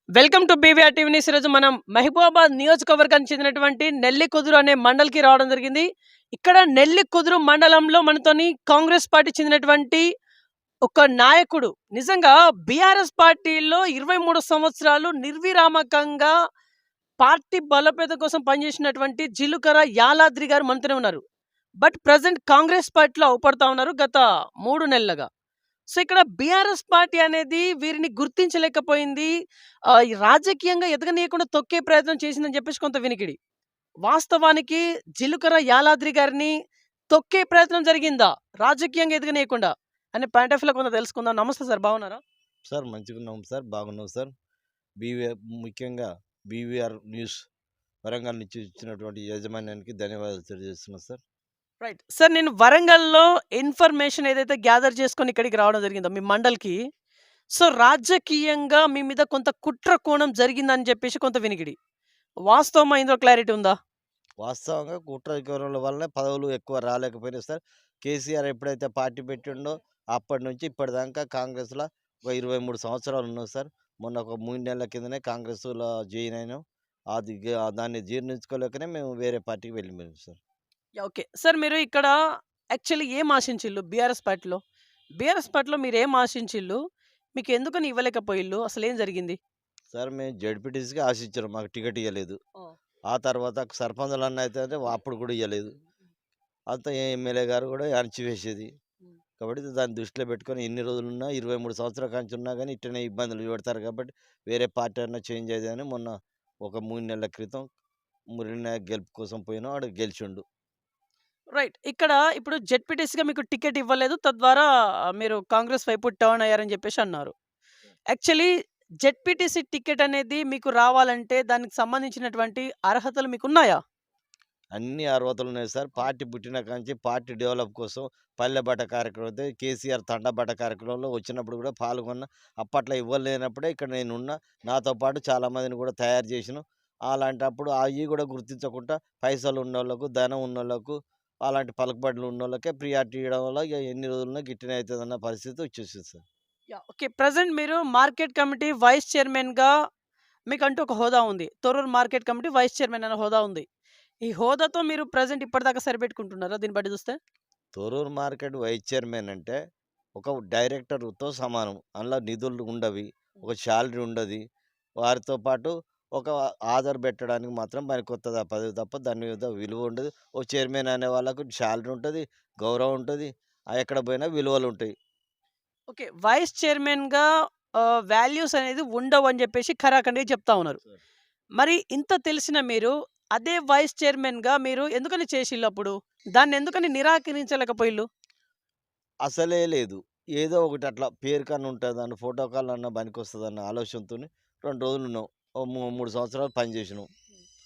Welcome to BVR TV news. ఈరోజు మనం మహబూబాబాద్ నియోజకవర్గానికి చెందినటువంటి నెల్లికుదురు అనే మండలికి రావడం జరిగింది. ఇక్కడ నెల్లికుదురు మండలంలో మనతోని కాంగ్రెస్ పార్టీ చెందినటువంటి ఒక నాయకుడు, నిజంగా బీఆర్ఎస్ పార్టీలో 23 సంవత్సరాలు నిర్విరామకంగా పార్టీ బలోపేతం కోసం పనిచేసినటువంటి జిలుకర యాలాద్రి గారు మనతోనే ఉన్నారు. బట్ ప్రజెంట్ కాంగ్రెస్ పార్టీలో అవపడతా ఉన్నారు గత 3 నెలలుగా. సో ఇక్కడ బీఆర్ఎస్ పార్టీ అనేది వీరిని గుర్తించలేకపోయింది. ఈ రాజకీయంగా ఎదగనీయకుండా తొక్కే ప్రయత్నం చేసిందని చెప్పేసి కొంత వినికిడి. వాస్తవానికి జిలుకర యాలాద్రి గారిని తొక్కే ప్రయత్నం జరిగిందా? రాజకీయంగా ఎదగనీయకుండా అనే పాయింట్ ఆఫ్ వ్యూలో కొంత తెలుసుకుందాం. నమస్తే సార్, బాగున్నారా? సార్ మంచిగున్నాం సార్, బాగున్నాం సార్. బీవీఆర్ ముఖ్యంగా బీవీఆర్ న్యూస్ వరంగల్ నుంచి ఇచ్చినటువంటి యాజమాన్యానికి ధన్యవాదాలు తెలియజేస్తున్నాను సార్. రైట్ సార్, నేను వరంగల్‌లో ఇన్ఫర్మేషన్ ఏదైతే గ్యాదర్ చేసుకొని ఇక్కడికి రావడం జరిగిందో మీ మండల్‌కి. సో రాజకీయంగా మీ మీద కొంత కుట్ర కోణం జరిగిందని చెప్పేసి కొంత వినికిడి. వాస్తవమా? ఇందులో క్లారిటీ ఉందా? వాస్తవంగా కుట్ర కోణాల వల్లనే పదవులు ఎక్కువ రాలేకపోయినాయి సార్. కేసీఆర్ ఎప్పుడైతే పార్టీ పెట్టిండో అప్పటి నుంచి ఇప్పటిదాకా కాంగ్రెస్‌లో ఒక 23 సంవత్సరాలు ఉన్నాం సార్. మొన్న ఒక 3 నెలల కిందనే కాంగ్రెస్‌లో జాయిన్ అయినాం. దాన్ని జీర్ణించుకోలేకనే మేము వేరే పార్టీకి వెళ్ళిపోయాం సార్. ఓకే. సార్, మీరు ఇక్కడ యాక్చువల్లీ ఏం ఆశించిల్లు బీఆర్ఎస్ పార్టీలో? బీఆర్ఎస్ పార్టీలో మీరేం ఆశించిల్లు? మీకెందుకని ఇవ్వలేకపోయిల్లు? అసలేం జరిగింది? సార్ మేము జడ్పీటీసీకి ఆశించారు, మాకు టికెట్ ఇవ్వలేదు. ఆ! ఆ తర్వాత సర్పంచులన్న అయితే అప్పుడు కూడా ఇవ్వలేదు. అంతా ఎమ్మెల్యే గారు కూడా అణచివేసేది. హ్మ్. కాబట్టి దాన్ని దృష్టిలో పెట్టుకొని ఎన్ని రోజులున్నా 23 సంవత్సరాల కాంచి ఉన్నా కానీ ఇట్టనే ఇబ్బందులు పెడతారు కాబట్టి వేరే పార్టీ అన్నా చేంజ్ అయ్యేదని మొన్న ఒక 3 నెలల క్రితం మురళీనాయక్ గెలుపు కోసం పోయినా వాడు గెలిచిండు. రైట్. ఇక్కడ ఇప్పుడు జెడ్పీటీసీగా మీకు టికెట్ ఇవ్వలేదు. తద్వారా మీరు కాంగ్రెస్ వైపు టర్న్ అయ్యారని చెప్పేసి అన్నారు. యాక్చువల్లీ జెడ్పీటీసీ టికెట్ అనేది మీకు రావాలంటే దానికి సంబంధించినటువంటి అర్హతలు మీకున్నాయా? అన్ని అర్హతలు ఉన్నాయి సార్. పార్టీ పుట్టిన కాంచి పార్టీ డెవలప్ కోసం పల్లె బట్ట కార్యక్రమం అయితే కేసీఆర్ తండబట్ట కార్యక్రమంలో వచ్చినప్పుడు కూడా పాల్గొన్న. అప్పట్లో ఇవ్వలేనప్పుడే ఇక్కడ నేనున్నా. నాతో పాటు చాలామందిని కూడా తయారు చేసినాం. అలాంటప్పుడు అవి కూడా గుర్తించకుండా పైసలు ఉన్నోళ్ళకు, ధనం ఉన్నోళ్ళకు, అలాంటి పలుకుబడులు ఉన్నోళ్ళకే ప్రియారిటీ ఇవ్వడం వల్ల ఇక ఎన్ని రోజులున్నా గిట్టనే అవుతుందన్న పరిస్థితి వచ్చేసింది సార్. యాహ్! ఓకే. ప్రెజెంట్ మీరు మార్కెట్ కమిటీ వైస్ చైర్మన్‌గా మీకంటూ ఒక హోదా ఉంది. Thorrur market committee vice chairman అనే హోదా ఉంది. ఈ హోదాతో మీరు ప్రెజెంట్ ఇప్పటిదాకా సరిపెట్టుకుంటున్నారా దీన్ని బట్టి చూస్తే? తొర్రూరు మార్కెట్ వైస్ చైర్మన్ అంటే ఒక డైరెక్టర్‌తో సమానం. అందులో నిధులు ఉండవి. ఒక శాలరీ ఉండది. వారితో పాటు ఒక ఆధార్ పెట్టడానికి మాత్రం పనికొత్తది ఆ పదవి తప్ప దాని మీద విలువ ఉండదు. ఓ చైర్మన్ అనే వాళ్ళకు శాలరీ ఉంటది, గౌరవం ఉంటది. ఎక్కడ పోయినా విలువలుంటాయి. ఓకే. వైస్ చైర్మన్‌గా వాల్యూస్ అనేది ఉండవని జెప్పేసి ఖరాఖండిగా చెప్తా ఉన్నారు. సార్. మరి ఇంత తెలిసిన మీరు అదే వైస్ చైర్మన్‌గా మీరు ఎందుకని చేసిల్లప్పుడు? దాన్నెందుకని నిరాకరించలేకపోయిల్లు? అసలే లేదు. ఏదో ఒకటి అట్లా పేరుకన్నా ఉంటదని, ఫోటో కాల్ పనికొస్తదన్న ఆలోచనతోని 2 రోజులున్నాం. ఓ 3 సంవత్సరాలు పని చేసినాం.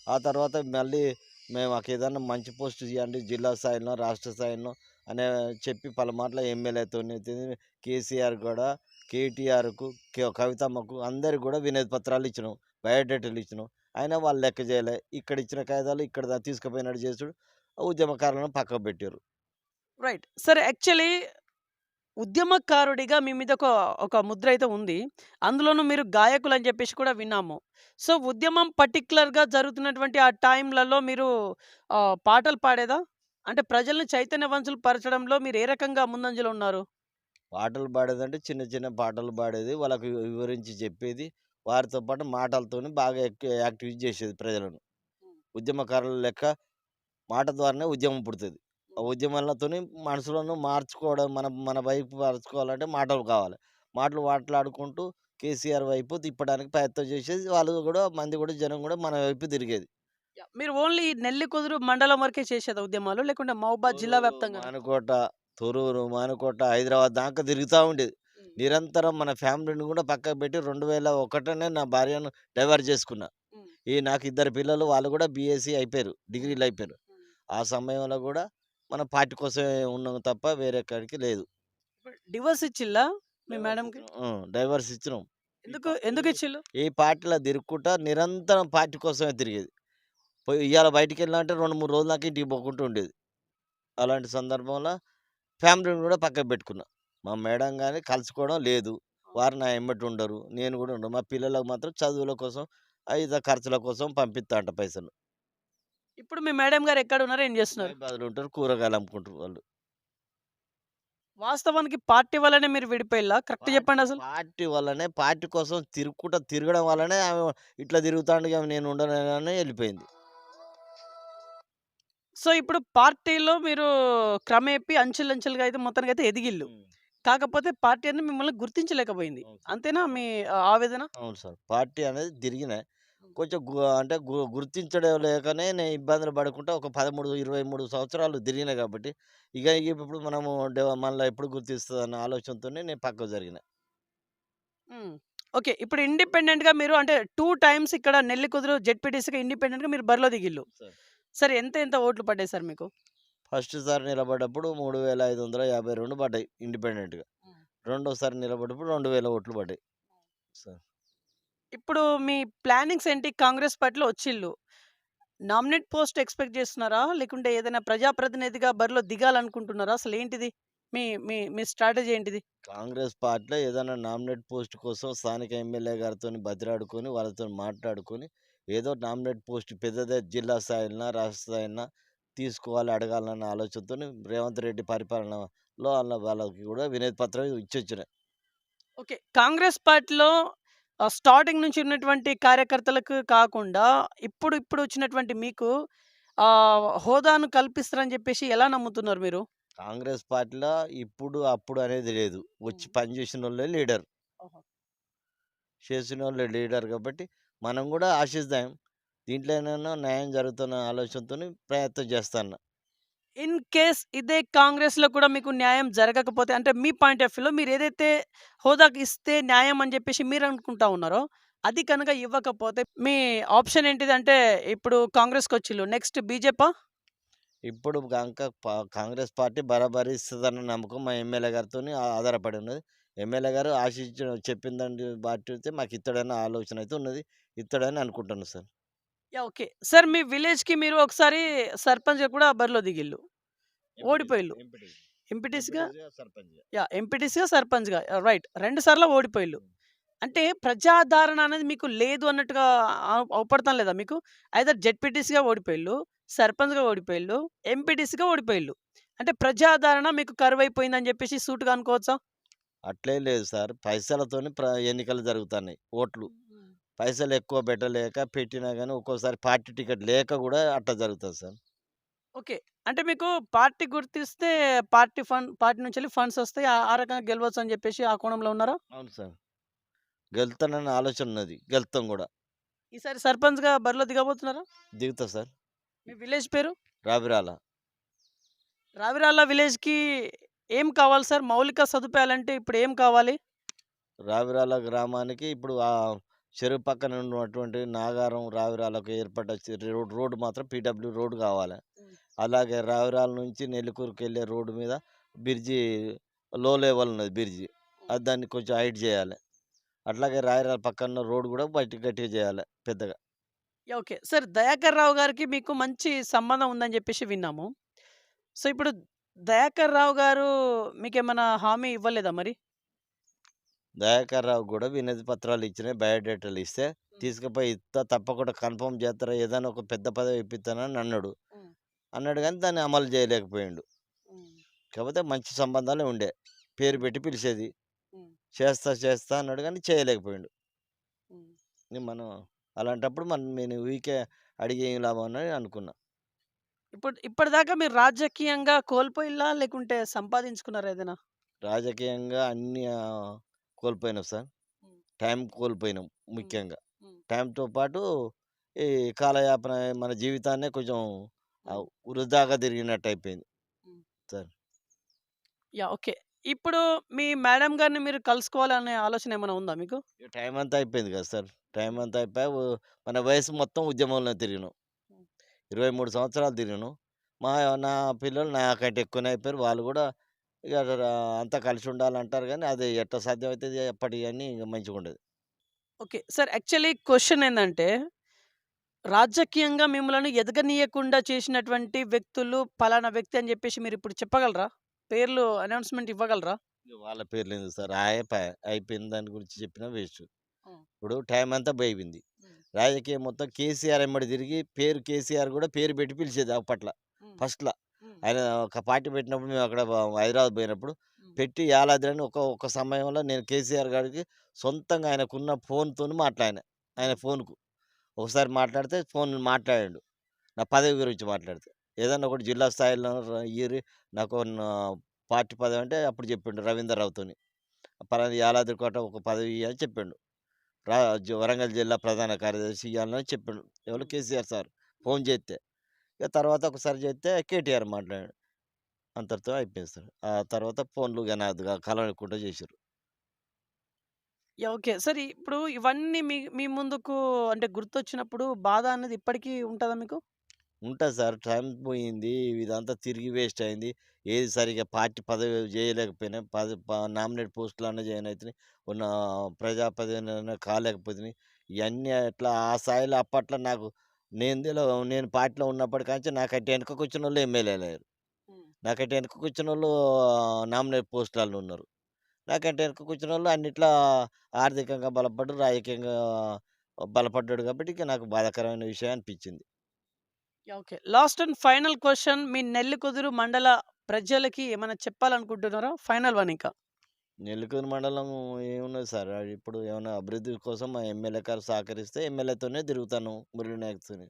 ఆ తర్వాత మళ్ళీ మాకేదన్నా మంచి పోస్ట్ ఇయ్యండి జిల్లా స్థాయిలో, రాష్ట్ర స్థాయిలో అనే చెప్పి పలుమార్లు ఎమ్మెల్యేతోని కేసీఆర్ కూడా, కేటీఆర్‌కు, కవితమ్మకు అందరికి కూడా వినతి పత్రాలు ఇచ్చినాం. బయోడేటాలు ఇచ్చినాం. అయినా వాళ్ళు లెక్క చేయలే. ఇక్కడ ఇచ్చిన కాగితాలు ఇక్కడ తీసుకుపోయినట్టు చేసుడు ఉద్యమకారులను పక్కకు పెట్టారు. రైట్. సరే, యాక్చువల్లీ ఉద్యమకారుడిగా మీ మీద ఒక ముద్ర అయితే ఉంది. అందులోనూ మీరు గాయకులని జెప్పేసి కూడా విన్నాము. సో, ఉద్యమం పర్టిక్యులర్‌గా జరుగుతున్నటువంటి ఆ టైంలలో మీరు పాటలు పాడేదా? అంటే ప్రజల్ని చైతన్యవంతులు పరచడంలో మీరు ఏ రకంగా ముందంజలో ఉన్నారు? పాటలు పాడేదంటే చిన్న చిన్న పాటలు పాడేది. వాళ్ళకు వివరించి చెప్పేది. వారితో పాటు మాటలతోని బాగా యాక్టివేట్ చేసేది ప్రజలను. ఉద్యమకారుల లెక్క మాట ద్వారానే ఉద్యమం పుడుతది. ఆ ఉద్యమాలతోని మనుషులను మార్చుకోవడం, మన మన వైపు మలుచుకోవాలంటే మాటలు కావాలి. మాటలు మాట్లాడుకుంటూ కేసీఆర్ వైపు తిప్పడానికి ప్రయత్నం చేసేది. వాళ్ళు కూడా జనం కూడా మన వైపు తిరిగేది. యాహ్! మీరు ఓన్లీ నెల్లికుదురు మండలం వరకే చేసేదా ఉద్యమాలు? లేకుంటే మహబూబాద్ జిల్లా తొర్రూరు, వ్యాప్తంగానా? మానుకోట, మానుకోట, హైదరాబాద్ దాకా తిరుగుతా ఉండేది. హ్మ్. నిరంతరం మన ఫ్యామిలీని కూడా పక్కకు పెట్టి 2001 నా భార్యను డైవర్ట్ చేసుకున్నా. హ్మ్. నాకు ఇద్దరు పిల్లలు, వాళ్ళు కూడా బీఎస్సీ అయిపోయారు. హ్మ్. డిగ్రీలు అయిపోయారు. హ్మ్. ఆ సమయంలో కూడా మన పార్టీ కోసమే ఉన్నాం తప్ప వేరే ఎక్కడికి లేదు. ఇప్పుడు డివోర్స్ ఇచ్చిల్లా మీ డైవర్స్ మేడంకి? ఇచ్చినాం. డైవర్స్ ఇచ్చినాం. ఎందుకిచ్చిల్లు? ఈ పార్టీలో తిరుక్కుంటా నిరంతరం పార్టీ కోసమే తిరిగేది. ఇయ్యాల బయటికెళ్ళినా అంటే 2, 3 రోజుల దాకా ఇంటికి పోకుంటూ ఉండేది. అలాంటి సందర్భంలో ఫ్యామిలీని కూడా పక్కకు పెట్టుకున్నా. మా మేడం గాని కలుసుకోవడం లేదు. వారు నా ఎమ్మటి ఉండరు. నేను గూడా ఉండను. మా పిల్లలకు మాత్రం చదువుల కోసం, ఇతర ఖర్చుల కోసం పంపిత్తా అంట పైసలు. ఇప్పుడు మీ మేడం గారు ఎక్కడున్నారు? ఏం జేస్తున్నారు? మైబాద్‌లో ఉంటారు. కూరగాయలు అమ్ముకుంటారు వాళ్ళు. వాస్తవానికి పార్టీ వల్లనే మీరు విడిపోయిల్లా? కరెక్ట్ పార్టీ జెప్పండసలు. పార్టీ వల్లనే పార్టీ కోసం తిరగడం వల్లనే ఆమె ఇట్లా తిరుగుతాండు ఇగ నేను ఉండనని ఎళ్ళిపోయింది. సో, ఇప్పుడు పార్టీలో మీరు క్రమేపీ అంచెలంచెలుగా అయితే మొత్తానికైతే ఎదిగిల్లు. హ్మ్. కాకపోతే పార్టీ అనేది మిమ్మల్ని గుర్తించలేకపోయింది. అవును సార్. అంతేనా మీ ఆవేదన? అవును సార్. పార్టీ అనేది తిరిగినా. కొంచెం అంటే గుర్తించడం లేకనే నేను ఇబ్బందులు పడకుండా ఒక 13, 23 సంవత్సరాలు తిరిగినా కాబట్టి, ఇక ఇప్పుడు మనము మళ్ళా ఎప్పుడు గుర్తిస్తదన్న ఆలోచనతోనే నేను పక్కకు జరిగినా. హ్మ్. ఓకే. ఇప్పుడు ఇండిపెండెంట్‌గా మీరు అంటే 2 టైమ్స్ ఇక్కడ నెల్లికుదురు జెడ్పీటీసీగా ఇండిపెండెంట్‌గా మీరు బరిలో దిగిల్లు. సార్. సరే ఎంత ఓట్లు పడ్డాయి సార్ మీకు? ఫస్ట్ సారి నిలబడ్డప్పుడు 3552 పడ్డాయి ఇండిపెండెంట్‌గా. హ్మ్. రెండోసారి నిలబడ్డప్పుడు 2000 ఓట్లు పడ్డాయి. సార్. ఇప్పుడు మీ ప్లానింగ్స్ ఏంటి? కాంగ్రెస్ పార్టీలో వచ్చిల్లు. నామినేట్ పోస్ట్ ఎక్స్‌పెక్ట్ చేస్తున్నారా? లేకుంటే ఏదైనా ప్రజాప్రతినిధిగా బరిలో దిగాలనుకుంటున్నారా? అసలేంటిది? మీ మీ మీ స్ట్రాటజీ ఏంటిది? కాంగ్రెస్ పార్టీలో ఏదైనా నామినేట్ పోస్ట్ కోసం స్థానిక ఎమ్మెల్యే గారితోని బతిలాడుకొని, వాళ్ళతోని మాట్లాడుకొని, ఏదో నామినేట్ పోస్ట్ పెద్దదే జిల్లా స్థాయిలనా, రాష్ట్ర స్థాయిలనా తీసుకోవాలి, అడగాలన్న ఆలోచనతోని రేవంత్ రెడ్డి పరిపాలనలో వాళ్ళకి కూడా వినతి పత్రం ఇచ్చొచ్చిన. ఓకే. కాంగ్రెస్ పార్టీలో స్టార్టింగ్ నుంచి ఉన్నటువంటి కార్యకర్తలకు కాకుండా ఇప్పుడు వచ్చినటువంటి మీకు హోదాను కల్పిస్తారని జెప్పేసి ఎలా నమ్ముతున్నారు మీరు? కాంగ్రెస్ పార్టీలో ఇప్పుడు, అప్పుడు అనేది లేదు. వచ్చి హ్మ్. పనిచేసినోళ్ళే లీడర్. ఓహో! చేసినోళ్ళే లీడర్ కాబట్టి, మనం కూడా ఆశిద్దాం. దీంట్లోనైనా న్యాయం జరుగుతున్న ఆలోచనతోని ప్రయత్నం చేస్తాన్న. ఇన్ కేస్ ఇదే కాంగ్రెస్‌లో కూడా మీకు న్యాయం జరగకపోతే అంటే మీ పాయింట్ ఆఫ్ వ్యూలో మీరేదైతే హోదాకి ఇస్తే న్యాయం అని జెప్పేసి మీరనుకుంటా ఉన్నారో, అది కనుక ఇవ్వకపోతే మీ ఆప్షన్ ఏంటిది? అంటే ఇప్పుడు కాంగ్రెస్‌కొచ్చిల్లు. నెక్స్ట్ బీజేపా? ఇప్పుడు గనక కాంగ్రెస్ పార్టీ బరాబరి ఇస్తదన్న నమ్మకం మా ఎమ్మెల్యే గారితోని ఆధారపడి ఉన్నది. ఎమ్మెల్యే గారు ఆశించిన చెప్పిందాన్ని బట్టి మాకు ఇత్తడన్న ఆలోచన అయితే ఉన్నది. ఇత్తడని అనుకుంటున్నా సార్. యాహ్! ఓకే. సార్ మీ విలేజ్‌కి మీరు ఒకసారి సర్పంచ్‌గా కూడా బరిలో దిగిల్లు. ఎంపీటీసీ, ఓడిపోయిల్లు. ఎంపీటీసీ. ఎంపీటీసీగా ఎంపీటీసీగా, సర్పంచ్‌గా. ఎంపీటీసీగా, సర్పంచ్‌గా రైట్. 2 సార్లు ఓడిపోయిల్లు. హ్మ్. అంటే ప్రజాదరణ అనేది మీకు లేదు అన్నట్టుగా అవుపడతాం లేదా మీకు? ఐదర్ జెడ్పీటీసీగా ఓడిపోయిల్లు, సర్పంచ్‌గా ఓడిపోయిల్లు, ఎంపీటీసీగా ఓడిపోయిల్లు. అంటే ప్రజాదరణ మీకు కరువైపోయిందని జెప్పేసి సూటిగా అనుకోవచ్చా? అట్లేం లేదు సార్. పైసలతోని ఎన్నికలు జరుగుతన్నాయి. ఓట్లు. హ్మ్. పైసలెక్కువ పెట్టలేక పెట్టినా గాని ఒక్కోసారి పార్టీ టికెట్ లేక గూడా అట్లా జరుగుతది సార్. ఓకే. అంటే మీకు పార్టీ గుర్తిస్తే పార్టీ నుంచెళ్ళి ఫండ్స్ ఒస్తాయి. ఆ రకంగా గెలవచ్చని జెప్పేసి ఆ కోణంలో ఉన్నారా? అవును సార్. గెలుతానన్న ఆలోచన ఉన్నది. గెలుతాం గూడా. ఈసారి సర్పంచ్‌గా బరిలో దిగబోతున్నారా? దిగుతా సార్. మీ విలేజ్ పేరు? రావిరాల. రావిరాల విలేజ్‌కి ఏం కావాలి సార్? మౌలిక సదుపాయాలంటే ఇప్పుడు ఏం కావాలి? రావిరాల గ్రామానికి ఇప్పుడు చెరువు పక్కన ఉన్నటువంటి నాగారం, రావిరాలకు ఏర్పడ్డ రోడ్ మాత్రం పీడబ్ల్యూ రోడ్ కావాలి. హ్మ్. అలాగే రావిరాల నుంచి నెల్లికూరుకెళ్ళే రోడ్డు మీద బ్రిడ్జి లో లెవెల్ ఉన్నది బ్రిడ్జి. హ్మ్. అది దాన్ని కొంచెం హైట్ చేయాలి. అట్లాగే రావిరాల పక్కన రోడ్ కూడా గట్టిగా చేయాలి పెద్దగా. Yeah! Okay. Sir 'Dayakar Rao' గారికి మీకు మంచి సంబంధం ఉందని జెప్పేసి విన్నాము. సో, ఇప్పుడు 'దయాకర్ రావు' గారు మీకేమన్నా హామీ ఇవ్వలేదా మరి? దయాకర్ రావు కూడా వినతి పత్రాలు ఇచ్చినాయి. బయోడేటాలు ఇస్తే హ్మ్. తీసుకుపోయి ఇత్తా తప్పకుండా కన్ఫర్మ్ చేస్తారా ఏదైనా ఒక పెద్ద పదవి ఇప్పిస్తానని అన్నాడు. హ్మ్. అన్నాడు గానీ దాన్ని అమలు చేయలేకపోయిండు. హ్మ్. కాకపోతే మంచి సంబంధాలే ఉండే. పేరు హ్మ్. పెట్టి పిలిచేది. హ్మ్. చేస్తా అన్నాడు గానీ చేయలేకపోయిండు. హ్మ్. మనం అలాంటప్పుడు నేను ఊరికే అడిగి ఏం లాభం అని అనుకున్నా. ఇప్పటిదాకా మీరు రాజకీయంగా కోల్పోయిల్లా? లేకుంటే సంపాదించుకున్నారా ఏదైనా? రాజకీయంగా అన్నీ కోల్పోయినాం సార్. హ్మ్. టైం కోల్పోయినాం హ్మ్. ముఖ్యంగా. హ్మ్. టైంతో పాటు ఈ కాలయాపన మన జీవితాన్నే కొంచెం హ్మ్. వృధాగా తిరిగినట్టయిపోయింది హ్మ్. సార్. యాహ్! ఓకే. ఇప్పుడు మీ మేడం గారిని మీరు కలుసుకోవాలనే ఆలోచన ఏమైనా ఉందా మీకు? ఇక టైం అంతా అయిపోయింది కదా సార్. టైం హ్మ్. అంతా అయిపోయి మన వయసు మొత్తం ఉద్యమంలో తిరిగినాం. హ్మ్. 23 సంవత్సరాలు తిరిగినాం. మా నా పిల్లలు నాకంటే ఎక్కువనే అయిపోయారు. వాళ్ళు గూడా ఇగ అంతా కలిసి ఉండాలంటారు గానీ, అది ఎట్టా సాధ్యమైతది ఎప్పటియన్నీ ఇంక మంచిగుండదు. ఓకే. సార్ యాక్చువల్లీ క్వెషన్ ఏందంటే, రాజకీయంగా మిమ్మల్ని ఎదగనీయకుండా చేసినటువంటి వ్యక్తులు పలానా వ్యక్తి అని జెప్పేసి మీరిప్పుడు చెప్పగలరా? పేర్లు అనౌన్స్‌మెంట్ ఇవ్వగలరా? ఇక వాళ్ళ పేర్లు ఎందుకు సార్? ఆయపాయే. అయిపోయిన దాని గురించి చెప్పినా వేస్ట్. హ్మ్. ఇప్పుడు టైం అంతా పోయింది. హ్మ్. రాజకీయం మొత్తం కేసీఆర్ ఎమ్మడి తిరిగి పేరు కేసీఆర్ కూడా పేరు పెట్టి పిలిచేది అప్పట్ల. హ్మ్. ఫస్ట్‌ల. హ్మ్. ఆయన ఒక పార్టీ పెట్టినప్పుడు మేము అక్కడ హైదరాబాద్ పోయినప్పుడు హ్మ్. పెట్టి యాలాద్రి ఒక సమయంలో నేను కేసీఆర్ గారికి సొంతంగా ఆయనకున్న ఫోన్‌తోని మాట్లాడినా. ఆయన హ్మ్. ఫోన్‌కు. ఒకసారి మాట్లాడితే ఫోన్ మాట్లాడాడు. నా పదవి గురించి మాట్లాడితే. ఏదన్నా ఒకటి జిల్లా స్థాయిలో ఇయ్యిర్రి నాకు పార్టీ పదవి అంటే అప్పుడు చెప్పిండు రవీందర్‌రావుతోని. పలానా యాలాద్రి కోట ఒక పదవి అని చెప్పిండు. వరంగల్ జిల్లా ప్రధాన కార్యదర్శి ఇయ్యాలని చెప్పిండు. ఎవలు హ్మ్. కేసీఆర్ సార్ ఫోన్ చేస్తే. ఇక తర్వాత ఒకసారి చేస్తే కేటీఆర్ మాట్లాడాడు. అంతటితో అయిపోయింది సార్. ఆ తర్వాత ఫోన్‌లు ఇగ నాదిగా కలవకుండా చేసిర్రు. యాహ్! ఓకే. సరే ఇప్పుడు ఇవన్నీ మీ ముందుకు అంటే గుర్తొచ్చినప్పుడు బాధ అనేది ఇప్పటికీ ఉంటదా మీకు? ఉంటది సార్. టైం పోయింది. ఇదంతా తిరిగి వేస్ట్ అయింది. ఏది సరిగ్గా పార్టీ పదవి చేయలేకపోయినా, నామినేట్ పోస్టులన్నా జాయిన్ అయితిని. ఉన్న ప్రజాప్రతినిధులన్నా కాలేకపోతిని. ఇయన్నీ అట్లా ఆ స్థాయిలో అప్పట్లో నాకు నేను పార్టీలో ఉన్నప్పటి కాంచి నాకంటే వెనకకొచ్చినోళ్ళు ఎమ్మెల్యేలయ్యారు. హ్మ్. నాకంటే వెనకకొచ్చినోళ్ళు నామినేట్ పోస్టులలో ఉన్నారు. నాకంటే వెనకకొచ్చినోళ్ళు అన్నిట్లా ఆర్థికంగా బలపడ్డారు, రాజకీయంగా బలపడ్డాడు కాబట్టి ఇక నాకు బాధాకరమైన విషయం అనిపించింది. Yeah! Okay. Last and final question మీ నెల్లికుదురు మండల ప్రజలకి ఏమైనా చెప్పాలనుకుంటున్నారా? ఫైనల్ వన్ ఇక. నెల్లికుదురు మండలం ఏమున్నది సార్. ఇప్పుడు ఏమన్నా అభివృద్ధి కోసం మా ఎమ్మెల్యే గారు సహకరిస్తే ఎమ్మెల్యేతోనే తిరుగుతాను మురళీ నాయక్‌తోని.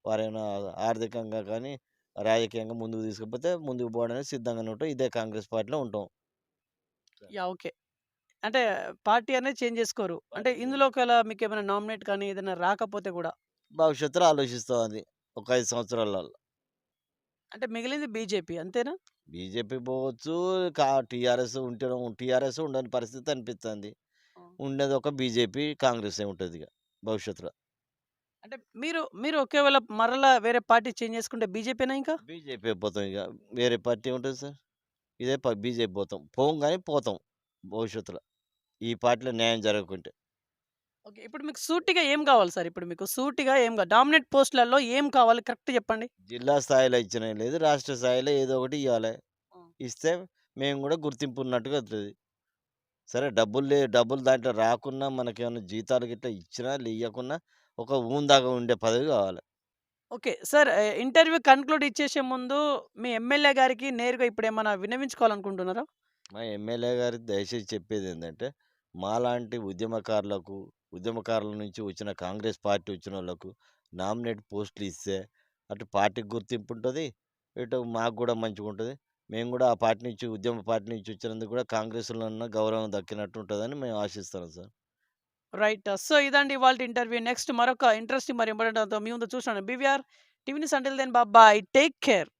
వారేమైనా ఆర్థికంగా కానీ, రాజకీయంగా ముందుకు తీసుకుపోతే ముందుకు పోవడానికి సిద్ధంగానే ఉంటాం. ఇదే కాంగ్రెస్ పార్టీలో ఉంటాం. యాహ్! ఓకే. అంటే పార్టీ అనేది చేంజ్ చేసుకోరు. అంటే పార్టీ ఇందులో చేంజ్. ఒకవేళ మీకేమైనా నామినేట్ కానీ ఏదైనా రాకపోతే గూడా భవిష్యత్తులో ఆలోచిస్తాం అది. ఒక 5 సంవత్సరాలలో. అంటే మిగిలింది బీజేపీ అంతేనా? బీజేపీ పోవచ్చు. టీఆర్ఎస్ ఉండని పరిస్థితి అనిపిస్తుంది. ఆ! ఉండేది ఒక బీజేపీ, కాంగ్రెసే ఉంటదిగ భవిష్యత్తులో. అంటే మీరు ఒకవేళ మరలా వేరే పార్టీ చేంజ్ చేసుకుంటే బీజేపీనా ఇంకా? బీజేపీ పోతాం ఇగ. వేరే పార్టీ ఏముంటది సార్? ఇదే బీజేపీ పోతాం. పోము గానీ పోతాం భవిష్యత్తులో. ఈ పార్టీలో న్యాయం జరగకుంటే. ఓకే. ఇప్పుడు మీకు సూటిగా ఏం గావాలి సార్? ఇప్పుడు మీకు సూటిగా ఏం డామినేట్ పోస్ట్‌లలో ఏం కావాలి కరెక్ట్ చెప్పండి? జిల్లా స్థాయిలో ఇచ్చినయి లేదు. రాష్ట్ర స్థాయిలో ఏదో ఒకటి ఇయ్యాలె. ఆ! ఇస్తే మేము గూడా గుర్తింపు ఉన్నట్టుగా వత్తది. సరే డబ్బులు దాంట్లో రాకున్నా మనకేమన్నా జీతాలు గిట్లా ఇచ్చినా, ఇయ్యకున్నా ఒక ఊందాగా ఉండే పదవి గావాలె. ఓకే. సార్ ఇంటర్వ్యూ కన్క్లూడ్ ఇచ్చేసే ముందు మీ ఎమ్మెల్యే గారికి నేరుగా ఇప్పుడేమన్నా విన్నవించుకోవాలనుకుంటున్నారా? మా ఎమ్మెల్యే గారికి దయచేసి చెప్పేదేందంటే, మాలాంటి ఉద్యమకారుల నుంచి వచ్చిన కాంగ్రెస్ పార్టీ వచ్చినోళ్ళకు నామినేట్ పోస్టులు ఇస్తే, అటు పార్టీకి గుర్తింపుంటది. ఇటు మాకు గూడా మంచిగుంటది. మేము గూడా ఆ పార్టీ నుంచి ఉద్యమ పార్టీ నుంచి వచ్చినందుకు కూడా కాంగ్రెస్‌లో ఉన్న గౌరవం దక్కినట్టు ఉంటదని మేము ఆశిస్తున్నాం సార్. రైట్. సో, ఇదండి ఇవాల్టి ఇంటర్వ్యూ. నెక్స్ట్ మరొక ఇంట్రెస్టింగ్ మరి ఇంపార్టెంట్ మీ ముందు చూస్తాను. BVR TV news until then bye. Take care.